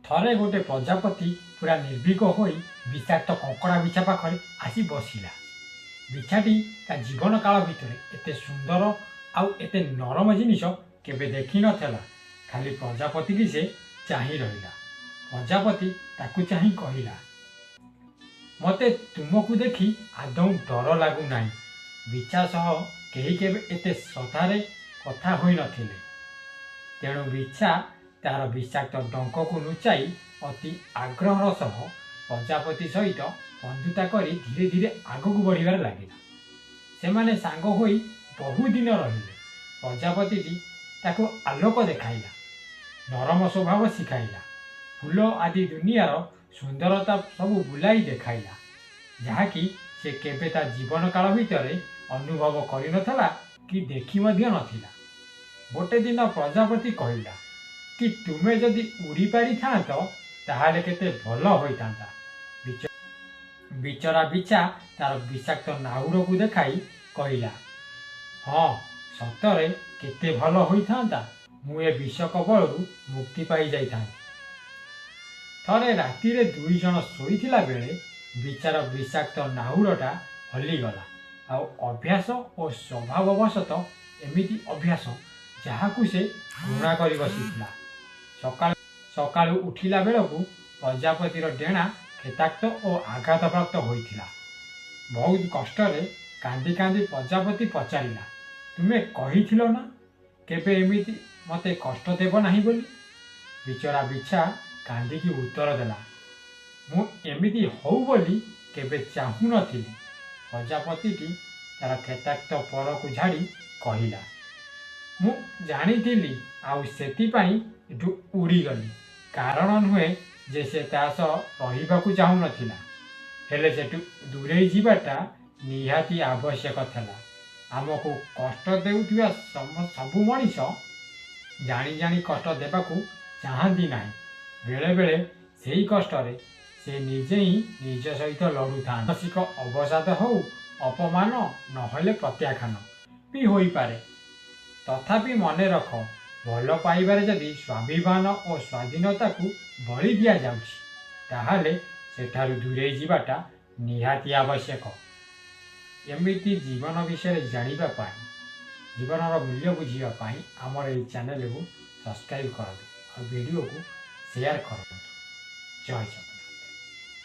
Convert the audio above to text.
ଥରେ गोटे प्रजापति पूरा निर्भीक हो विषाक्त कंकड़ा बिछा पाखे आसी बसिला। बिछाटी ता जीवन काल भितर एते सुंदर आउ एते नरम जिनिस केबे देखी नथला। खाली प्रजापति की से चाही रहिला। प्रजापति ताकू चाही कहिला, मते तुमको देखी आदौ डर लागू नाही। बिछा सह केही केबे एते सतारे कथा होई नथिले। तेणु बिछा तार विषाक्त डंक को लुचाई अति आग्रहर सह प्रजापति सहित बंधुता करी धीरे धीरे आगक बढ़िबार लागिला। सेमाने सांग होई बहु दिन रहिले। प्रजापति ताको आलोक देखाइला, नरम स्वभाव शिखाइला, फूल आदि दुनियार सुंदरता सबू बुलाई देखाइला, जहाँकि से केबे ता जीवन काल भितर अनुभव करि नथला कि देखि मध्य नथिला। गोटे दिन प्रजापति कहिला कि तुमे जदि उड़ी पारि थांत ताहाले केते भल होइतांता। बिचरा बिछा तार विषाक्त नाउड़ को देखाई कहिला, हाँ सतरे केते भल होइतांता, मु ए विष कबलरू मुक्ति पाई जाइतांती। थरे राति रे दुई जण शोइथिला बेले बिचार विषाक्त नाउड़टा हलीगला। आ अभ्यास और स्वभाववशत एमिति अभ्यास जहाकू से घृणा करी बसिथिला। सकाळु उठिला बेलकू प्रजापतिर डेणा खेताक्त और आघात प्राप्त होइथिला। बहुत कष्टरे कांदी कांदी प्रजापति पचारिला, तुमे कहिथिलो ना केबे एमिति मते कष्ट देब नाही बोली। बिचरा बिछा कांदी उत्तर देला, मु एमिति हौ बोली केबे चाहू नथिली। प्रजापति तार खेताक्त पर को झाड़ी कहिला, मु जानिथिली आउ सेतिपाई एठू उड़ी गली। कारण नुहे जे से तास रहिबाकू चाहू नथिला, हेले सेठू दूरेई जिबाटा निहाती आवश्यक थला। आमको कष्ट देउथिबा सबु मनीष जानी जानी कष्ट देबाकू चाहती नाही। बेले बेले सेही कष्टरे से निजे ही निज सहित लड़ुता। मानसिक अवसाद हो, अपमान नहले प्रत्याख्यान भी होई पारे। तथापि मने रख, भल पाइबारे जदि स्वाभिमान और स्वाधीनता को बलि दिया जाउछि ताहाले सेठारु दूरे जिबाटा निहाती आवश्यक। एमिति जीवन विषय जानिबा पाई, जीवनर मूल्य बुझिबा पाई आमर ए चैनल को सब्सक्राइब करंतु और वीडियो को शेयर करंतु। जय जगन्नाथ।